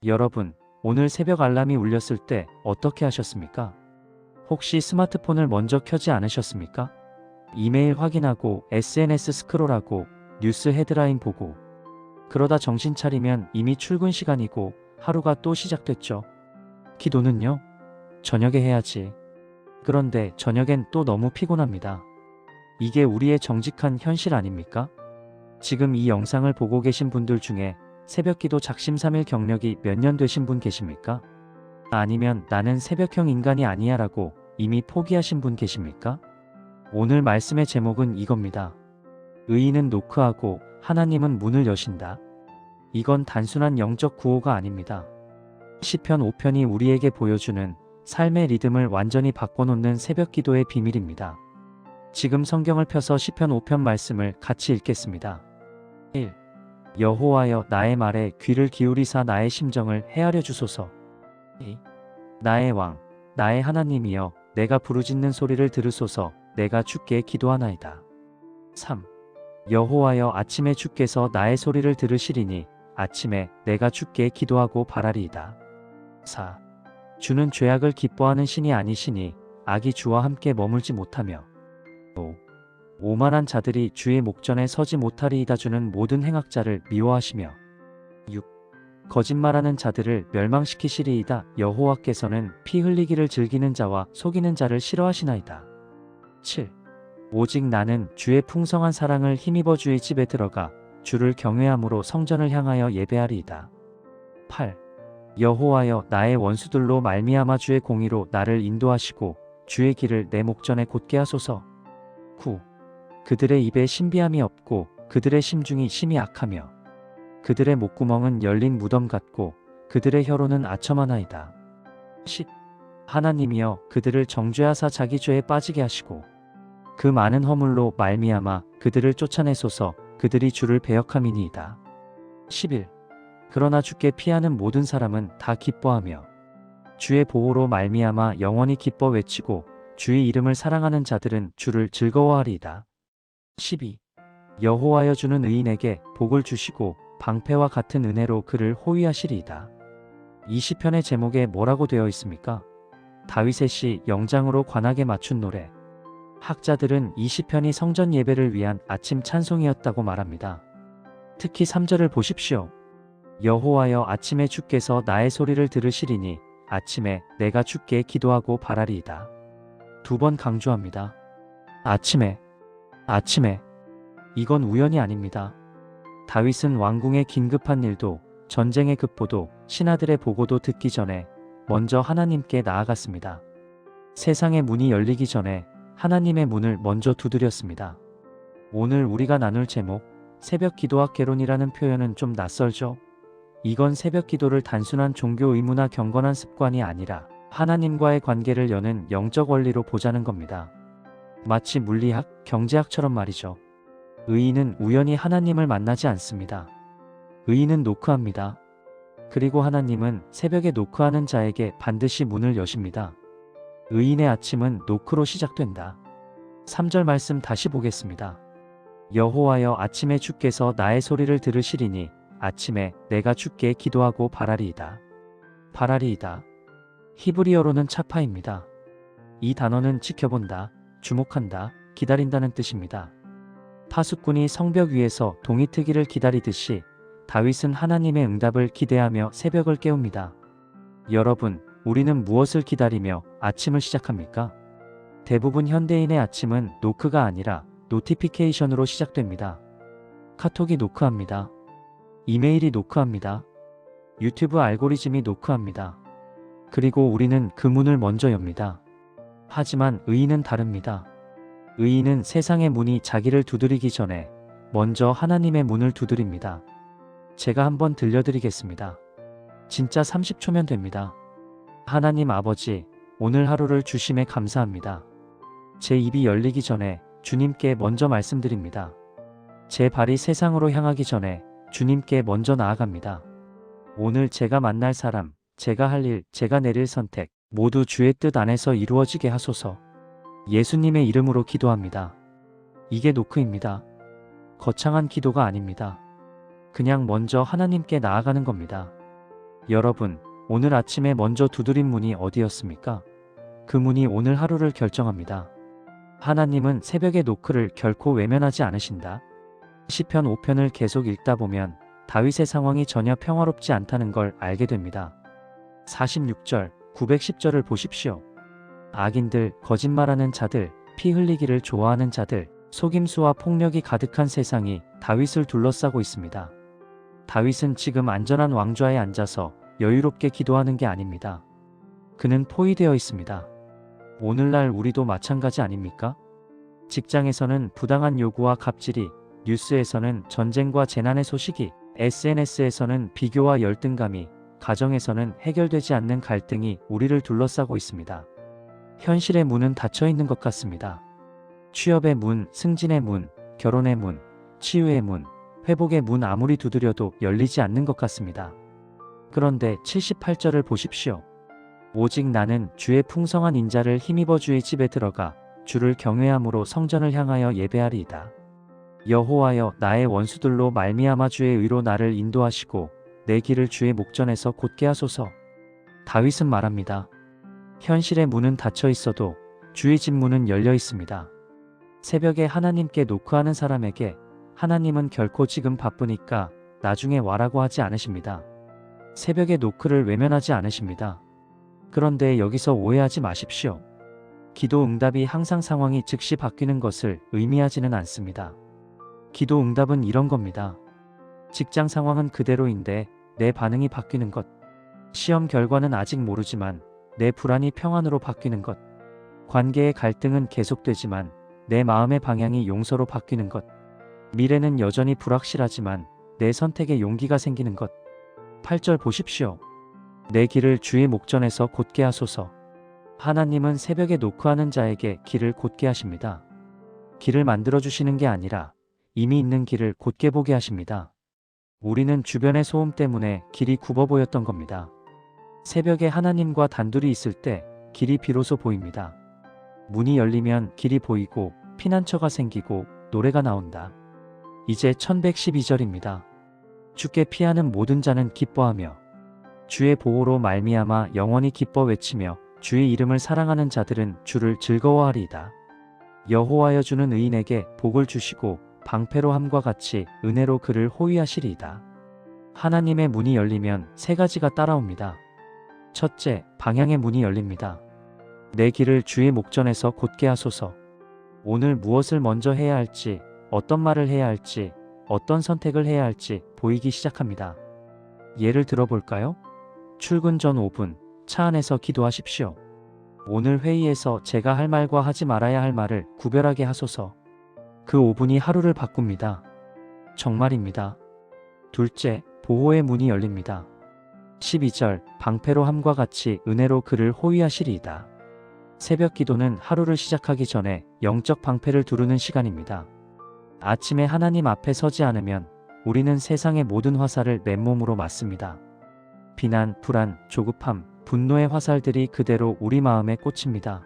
여러분, 오늘 새벽 알람이 울렸을 때 어떻게 하셨습니까? 혹시 스마트폰을 먼저 켜지 않으셨습니까? 이메일 확인하고 SNS 스크롤하고 뉴스 헤드라인 보고 그러다 정신 차리면 이미 출근 시간이고 하루가 또 시작됐죠. 기도는요? 저녁에 해야지. 그런데 저녁엔 또 너무 피곤합니다. 이게 우리의 정직한 현실 아닙니까? 지금 이 영상을 보고 계신 분들 중에 새벽기도 작심삼일 경력이 몇 년 되신 분 계십니까? 아니면 나는 새벽형 인간이 아니야 라고 이미 포기하신 분 계십니까? 오늘 말씀의 제목은 이겁니다. 의인은 노크하고 하나님은 문을 여신다. 이건 단순한 영적 구호가 아닙니다. 시편 5편이 우리에게 보여주는 삶의 리듬을 완전히 바꿔놓는 새벽기도의 비밀입니다. 지금 성경을 펴서 시편 5편 말씀을 같이 읽겠습니다. 1. 여호와여 나의 말에 귀를 기울이사 나의 심정을 헤아려 주소서. 2. 나의 왕, 나의 하나님이여 내가 부르짖는 소리를 들으소서. 내가 주께 기도하나이다. 3. 여호와여 아침에 주께서 나의 소리를 들으시리니 아침에 내가 주께 기도하고 바라리이다. 4. 주는 죄악을 기뻐하는 신이 아니시니 악이 주와 함께 머물지 못하며 5. 오만한 자들이 주의 목전에 서지 못하리이다. 주는 모든 행악자를 미워하시며 6. 거짓말하는 자들을 멸망시키시리이다. 여호와께서는 피 흘리기를 즐기는 자와 속이는 자를 싫어하시나이다. 7. 오직 나는 주의 풍성한 사랑을 힘입어 주의 집에 들어가 주를 경외함으로 성전을 향하여 예배하리이다. 8. 여호와여 나의 원수들로 말미암아 주의 공의로 나를 인도하시고 주의 길을 내 목전에 곧게 하소서. 9. 그들의 입에 신비함이 없고 그들의 심중이 심히 악하며 그들의 목구멍은 열린 무덤 같고 그들의 혀로는 아첨하나이다. 10. 하나님이여 그들을 정죄하사 자기 죄에 빠지게 하시고 그 많은 허물로 말미암아 그들을 쫓아내소서. 그들이 주를 배역함이니이다. 11. 그러나 주께 피하는 모든 사람은 다 기뻐하며 주의 보호로 말미암아 영원히 기뻐 외치고 주의 이름을 사랑하는 자들은 주를 즐거워하리이다. 12. 여호와여 주는 의인에게 복을 주시고 방패와 같은 은혜로 그를 호위하시리이다. 이 시편의 제목에 뭐라고 되어 있습니까? 다윗의 시 영장으로 관하게 맞춘 노래. 학자들은 이 시편이 성전 예배를 위한 아침 찬송이었다고 말합니다. 특히 3절을 보십시오. 여호와여 아침에 주께서 나의 소리를 들으시리니 아침에 내가 주께 기도하고 바라리이다. 2번 강조합니다. 아침에. 이건 우연이 아닙니다. 다윗은 왕궁의 긴급한 일도 전쟁의 급보도 신하들의 보고도 듣기 전에 먼저 하나님께 나아갔습니다. 세상의 문이 열리기 전에 하나님의 문을 먼저 두드렸습니다. 오늘 우리가 나눌 제목 새벽 기도와 개론이라는 표현은 좀 낯설죠? 이건 새벽 기도를 단순한 종교 의무나 경건한 습관이 아니라 하나님과의 관계를 여는 영적 원리로 보자는 겁니다. 마치 물리학, 경제학처럼 말이죠. 의인은 우연히 하나님을 만나지 않습니다. 의인은 노크합니다. 그리고 하나님은 새벽에 노크하는 자에게 반드시 문을 여십니다. 의인의 아침은 노크로 시작된다. 3절 말씀 다시 보겠습니다. 여호와여 아침에 주께서 나의 소리를 들으시리니 아침에 내가 주께 기도하고 바라리이다. 바라리이다. 히브리어로는 차파입니다. 이 단어는 지켜본다, 주목한다, 기다린다는 뜻입니다. 파수꾼이 성벽 위에서 동이 트기를 기다리듯이 다윗은 하나님의 응답을 기대하며 새벽을 깨웁니다. 여러분, 우리는 무엇을 기다리며 아침을 시작합니까? 대부분 현대인의 아침은 노크가 아니라 노티피케이션으로 시작됩니다. 카톡이 노크합니다. 이메일이 노크합니다. 유튜브 알고리즘이 노크합니다. 그리고 우리는 그 문을 먼저 엽니다. 하지만 의인은 다릅니다. 의인은 세상의 문이 자기를 두드리기 전에 먼저 하나님의 문을 두드립니다. 제가 한번 들려드리겠습니다. 진짜 30초면 됩니다. 하나님 아버지, 오늘 하루를 주심에 감사합니다. 제 입이 열리기 전에 주님께 먼저 말씀드립니다. 제 발이 세상으로 향하기 전에 주님께 먼저 나아갑니다. 오늘 제가 만날 사람, 제가 할 일, 제가 내릴 선택, 모두 주의 뜻 안에서 이루어지게 하소서. 예수님의 이름으로 기도합니다. 이게 노크입니다. 거창한 기도가 아닙니다. 그냥 먼저 하나님께 나아가는 겁니다. 여러분, 오늘 아침에 먼저 두드린 문이 어디였습니까? 그 문이 오늘 하루를 결정합니다. 하나님은 새벽의 노크를 결코 외면하지 않으신다. 시편 5편을 계속 읽다 보면 다윗의 상황이 전혀 평화롭지 않다는 걸 알게 됩니다. 46절, 910절을 보십시오. 악인들, 거짓말하는 자들, 피 흘리기를 좋아하는 자들, 속임수와 폭력이 가득한 세상이 다윗을 둘러싸고 있습니다. 다윗은 지금 안전한 왕좌에 앉아서 여유롭게 기도하는 게 아닙니다. 그는 포위되어 있습니다. 오늘날 우리도 마찬가지 아닙니까? 직장에서는 부당한 요구와 갑질이, 뉴스에서는 전쟁과 재난의 소식이, SNS에서는 비교와 열등감이, 가정에서는 해결되지 않는 갈등이 우리를 둘러싸고 있습니다. 현실의 문은 닫혀 있는 것 같습니다. 취업의 문, 승진의 문, 결혼의 문, 치유의 문, 회복의 문 아무리 두드려도 열리지 않는 것 같습니다. 그런데 78절을 보십시오. 오직 나는 주의 풍성한 인자를 힘입어 주의 집에 들어가 주를 경외함으로 성전을 향하여 예배하리이다. 여호와여, 나의 원수들로 말미암아 주의 의로 나를 인도하시고 내 길을 주의 목전에서 곧게 하소서. 다윗은 말합니다. 현실의 문은 닫혀 있어도 주의 집 문은 열려 있습니다. 새벽에 하나님께 노크하는 사람에게 하나님은 결코 지금 바쁘니까 나중에 와라고 하지 않으십니다. 새벽의 노크를 외면하지 않으십니다. 그런데 여기서 오해하지 마십시오. 기도 응답이 항상 상황이 즉시 바뀌는 것을 의미하지는 않습니다. 기도 응답은 이런 겁니다. 직장 상황은 그대로인데 내 반응이 바뀌는 것. 시험 결과는 아직 모르지만 내 불안이 평안으로 바뀌는 것. 관계의 갈등은 계속되지만 내 마음의 방향이 용서로 바뀌는 것. 미래는 여전히 불확실하지만 내 선택에 용기가 생기는 것. 8절 보십시오. 내 길을 주의 목전에서 곧게 하소서. 하나님은 새벽에 노크하는 자에게 길을 곧게 하십니다. 길을 만들어주시는 게 아니라 이미 있는 길을 곧게 보게 하십니다. 우리는 주변의 소음 때문에 길이 굽어 보였던 겁니다. 새벽에 하나님과 단둘이 있을 때 길이 비로소 보입니다. 문이 열리면 길이 보이고 피난처가 생기고 노래가 나온다. 이제 1112절입니다. 주께 피하는 모든 자는 기뻐하며 주의 보호로 말미암아 영원히 기뻐 외치며 주의 이름을 사랑하는 자들은 주를 즐거워하리이다. 여호와여, 주는 의인에게 복을 주시고 방패로 함과 같이 은혜로 그를 호위하시리이다. 하나님의 문이 열리면 세 가지가 따라옵니다. 첫째, 방향의 문이 열립니다. 내 길을 주의 목전에서 곧게 하소서. 오늘 무엇을 먼저 해야 할지, 어떤 말을 해야 할지, 어떤 선택을 해야 할지 보이기 시작합니다. 예를 들어볼까요? 출근 전 5분, 차 안에서 기도하십시오. 오늘 회의에서 제가 할 말과 하지 말아야 할 말을 구별하게 하소서. 그 5분이 하루를 바꿉니다. 정말입니다. 둘째, 보호의 문이 열립니다. 12절, 방패로 함과 같이 은혜로 그를 호위하시리이다. 새벽 기도는 하루를 시작하기 전에 영적 방패를 두르는 시간입니다. 아침에 하나님 앞에 서지 않으면 우리는 세상의 모든 화살을 맨몸으로 맞습니다. 비난, 불안, 조급함, 분노의 화살들이 그대로 우리 마음에 꽂힙니다.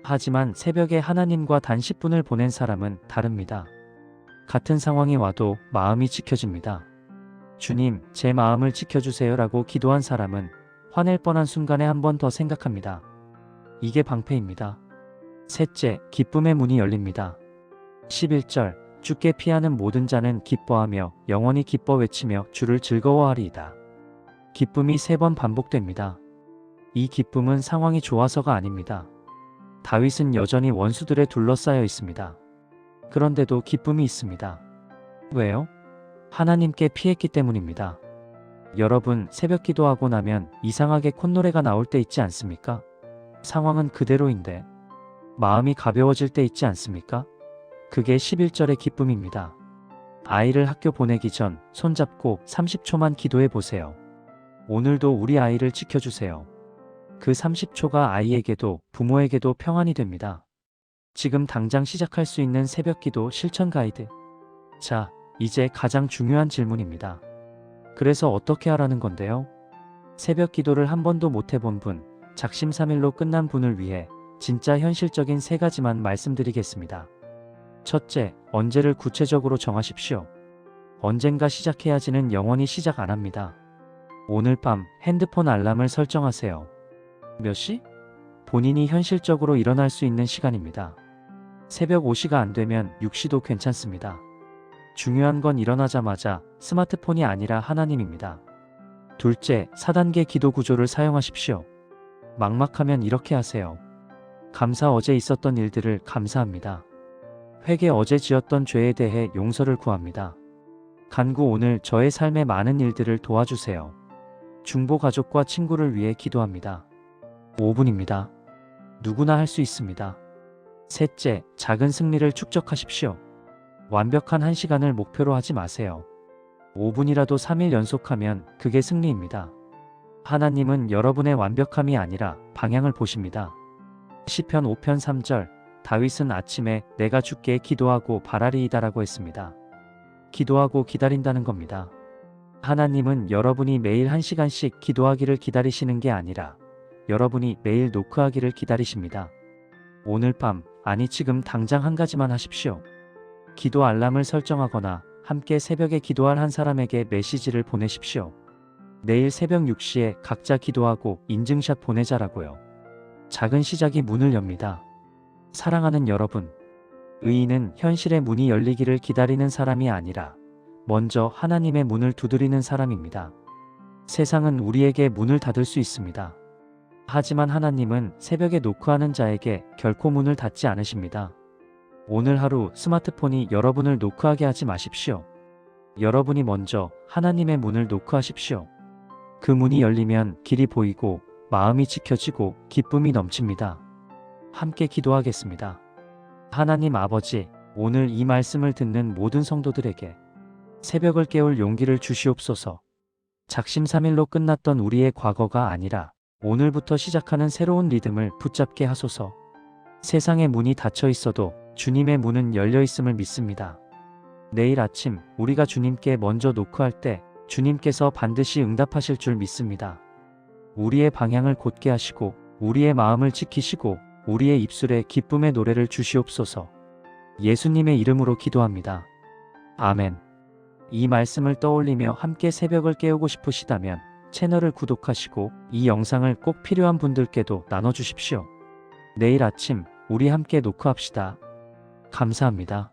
하지만 새벽에 하나님과 단 10분을 보낸 사람은 다릅니다. 같은 상황이 와도 마음이 지켜집니다. 주님, 제 마음을 지켜주세요라고 기도한 사람은 화낼 뻔한 순간에 한 번 더 생각합니다. 이게 방패입니다. 셋째, 기쁨의 문이 열립니다. 11절, 주께 피하는 모든 자는 기뻐하며 영원히 기뻐 외치며 주를 즐거워하리이다. 기쁨이 3번 반복됩니다. 이 기쁨은 상황이 좋아서가 아닙니다. 다윗은 여전히 원수들에 둘러싸여 있습니다. 그런데도 기쁨이 있습니다. 왜요? 하나님께 피했기 때문입니다. 여러분, 새벽 기도하고 나면 이상하게 콧노래가 나올 때 있지 않습니까? 상황은 그대로인데 마음이 가벼워질 때 있지 않습니까? 그게 11절의 기쁨입니다. 아이를 학교 보내기 전 손잡고 30초만 기도해 보세요. 오늘도 우리 아이를 지켜주세요. 그 30초가 아이에게도 부모에게도 평안이 됩니다. 지금 당장 시작할 수 있는 새벽 기도 실천 가이드. 자, 이제 가장 중요한 질문입니다. 그래서 어떻게 하라는 건데요? 새벽 기도를 한 번도 못 해본 분, 작심삼일로 끝난 분을 위해 진짜 현실적인 3가지만 말씀드리겠습니다. 첫째, 언제를 구체적으로 정하십시오. 언젠가 시작해야지는 영원히 시작 안 합니다. 오늘 밤 핸드폰 알람을 설정하세요. 몇 시? 본인이 현실적으로 일어날 수 있는 시간입니다. 새벽 5시가 안 되면 6시도 괜찮습니다. 중요한 건 일어나자마자 스마트폰이 아니라 하나님입니다. 둘째, 4단계 기도 구조를 사용하십시오. 막막하면 이렇게 하세요. 감사, 어제 있었던 일들을 감사합니다. 회개, 어제 지었던 죄에 대해 용서를 구합니다. 간구, 오늘 저의 삶의 많은 일들을 도와주세요. 중보, 가족과 친구를 위해 기도합니다. 5분입니다. 누구나 할 수 있습니다. 셋째, 작은 승리를 축적하십시오. 완벽한 1시간을 목표로 하지 마세요. 5분이라도 3일 연속하면 그게 승리입니다. 하나님은 여러분의 완벽함이 아니라 방향을 보십니다. 시편 5편 3절, 다윗은 아침에 내가 주께 기도하고 바라리이다라고 했습니다. 기도하고 기다린다는 겁니다. 하나님은 여러분이 매일 1시간씩 기도하기를 기다리시는 게 아니라 여러분이 매일 노크하기를 기다리십니다. 오늘 밤, 아니 지금 당장 한 가지만 하십시오. 기도 알람을 설정하거나 함께 새벽에 기도할 한 사람에게 메시지를 보내십시오. 내일 새벽 6시에 각자 기도하고 인증샷 보내자라고요. 작은 시작이 문을 엽니다. 사랑하는 여러분, 의인은 현실의 문이 열리기를 기다리는 사람이 아니라 먼저 하나님의 문을 두드리는 사람입니다. 세상은 우리에게 문을 닫을 수 있습니다. 하지만 하나님은 새벽에 노크하는 자에게 결코 문을 닫지 않으십니다. 오늘 하루 스마트폰이 여러분을 노크하게 하지 마십시오. 여러분이 먼저 하나님의 문을 노크하십시오. 그 문이 열리면 길이 보이고 마음이 지켜지고 기쁨이 넘칩니다. 함께 기도하겠습니다. 하나님 아버지, 오늘 이 말씀을 듣는 모든 성도들에게 새벽을 깨울 용기를 주시옵소서. 작심삼일로 끝났던 우리의 과거가 아니라 오늘부터 시작하는 새로운 리듬을 붙잡게 하소서. 세상의 문이 닫혀 있어도 주님의 문은 열려 있음을 믿습니다. 내일 아침 우리가 주님께 먼저 노크할 때 주님께서 반드시 응답하실 줄 믿습니다. 우리의 방향을 곧게 하시고 우리의 마음을 지키시고 우리의 입술에 기쁨의 노래를 주시옵소서. 예수님의 이름으로 기도합니다. 아멘. 이 말씀을 떠올리며 함께 새벽을 깨우고 싶으시다면 채널을 구독하시고 이 영상을 꼭 필요한 분들께도 나눠주십시오. 내일 아침 우리 함께 노크합시다. 감사합니다.